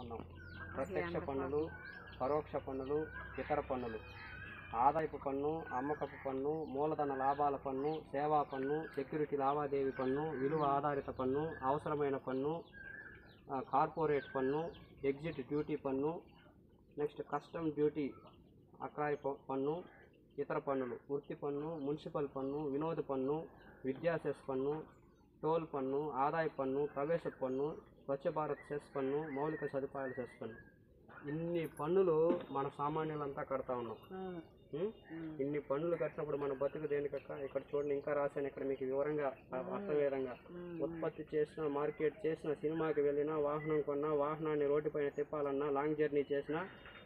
చెప్పుకున్నాం. ప్రత్యక్ష పన్నులు, పరోక్ష పన్నులు, ఇతర పన్నులు. ఆదాయపు పన్ను, అమ్మకపు పన్ను, మూలధన లాభాల పన్ను, సేవా పన్ను, సెక్యూరిటీ లావాదేవీ పన్ను, విలువ ఆధారిత పన్ను, అవసరమైన పన్ను, కార్పొరేట్ పన్ను, ఎగ్జిట్ డ్యూటీ పన్ను, నెక్స్ట్ కస్టమ్ డ్యూటీ, అక్రాయ పన్ను, ఇతర పన్నులు, వృత్తి పన్ను, మున్సిపల్ పన్ను, వినోద పన్ను, విద్యా సెస్ పన్ను, టోల్ పన్ను, ఆదాయ పన్ను, ప్రవేశ పన్ను, స్వచ్ఛ భారత్ సెస్ పన్ను, మౌలిక సదుపాయాల సెస్ పన్ను. ఇన్ని పన్నులు మన సామాన్యులంతా కడతా ఉన్నాం. ఇన్ని పన్నులు కట్టినప్పుడు మన బతుకు దేనికక్క? ఇక్కడ చూడండి, ఇంకా రాశాను ఇక్కడ మీకు వివరంగా అర్థమయ్యేదంగా. ఉత్పత్తి చేసిన, మార్కెట్ చేసిన, సినిమాకి వెళ్ళినా, వాహనం కొన్నా, వాహనాన్ని రోడ్డుపైన తిప్పాలన్నా, లాంగ్ జర్నీ చేసినా,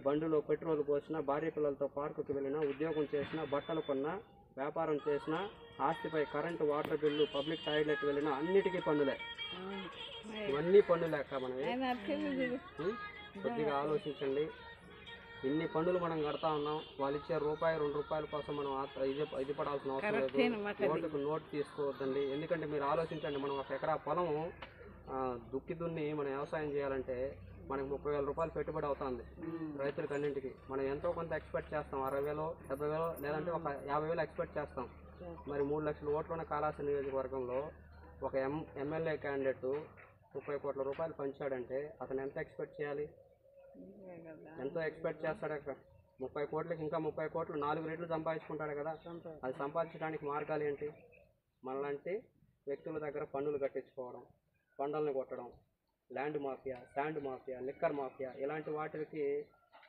బండిలో పెట్రోల్ పోసినా, భార్య పిల్లలతో పార్కుకి వెళ్ళినా, ఉద్యోగం చేసినా, బట్టలు కొన్నా, వ్యాపారం చేసినా, ఆస్తిపై current, water bill, public toilet వెళ్ళినా అన్నిటికీ పన్నులే. ఇవన్నీ పన్నులే అక్క. మనమే కొద్దిగా ఆలోచించండి. ఇన్ని పన్నులు మనం కడతా ఉన్నాం. వాళ్ళు ఇచ్చే రూపాయి 2 రూపాయల కోసం మనం ఇది పడాల్సిన అవసరం లేదు. ఓటుకు నోటు తీసుకోవద్దండి. ఎందుకంటే మీరు ఆలోచించండి, మనం 1 ఎకరా పొలం దుక్కి దున్ని మనం వ్యవసాయం చేయాలంటే మనకు 30,000 రూపాయలు పెట్టుబడి అవుతుంది రైతులకు అన్నింటికి. మనం ఎంతో కొంత ఎక్స్పెక్ట్ చేస్తాం, 60,000, 70,000, లేదంటే ఒక 50,000 ఎక్స్పెక్ట్ చేస్తాం. మరి 3 లక్షల ఓట్లు ఉన్న కాళాస్త్రి నియోజకవర్గంలో ఒక ఎమ్మెల్యే క్యాండిడేట్ 30 కోట్ల రూపాయలు పంచాడంటే అతను ఎంత ఎక్స్పెక్ట్ చేయాలి? ఎంతో ఎక్స్పెక్ట్ చేస్తాడు అక్కడ. 30 కోట్లకి ఇంకా 30 కోట్లు 4 రెట్లు సంపాదించుకుంటాడు కదా. అది సంపాదించడానికి మార్గాలు ఏంటి? మనలాంటి వ్యక్తుల దగ్గర పన్నులు కట్టించుకోవడం, కొండల్ని కొట్టడం, land mafia, sand mafia, liquor mafia, ఇలాంటి వాటికి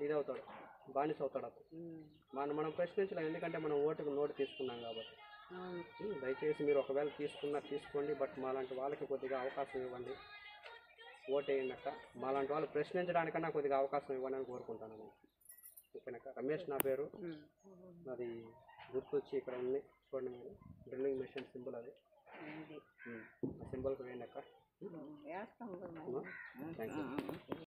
ఇదవుతాడు, బానిస అవుతాడు అతను. మనం ప్రశ్నించలేం, ఎందుకంటే మనం ఓటుకు నోటు తీసుకున్నాం కాబట్టి. దయచేసి మీరు ఒకవేళ తీసుకోండి, బట్ మాలాంటి వాళ్ళకి కొద్దిగా అవకాశం ఇవ్వండి. ఓటేయండి అక్క. మాలాంటి వాళ్ళు ప్రశ్నించడానికన్నా కొద్దిగా అవకాశం ఇవ్వండి అని కోరుకుంటాను నేను. ఓకేనక్క. రమేష్ నా పేరు. అది గుర్తొచ్చి ఇక్కడ ఉంది చూడండి మీరు, డ్రిల్లింగ్ మెషిన్ సింబల్, అది ఆ సింబల్కి వేయండి అక్క. Thank you.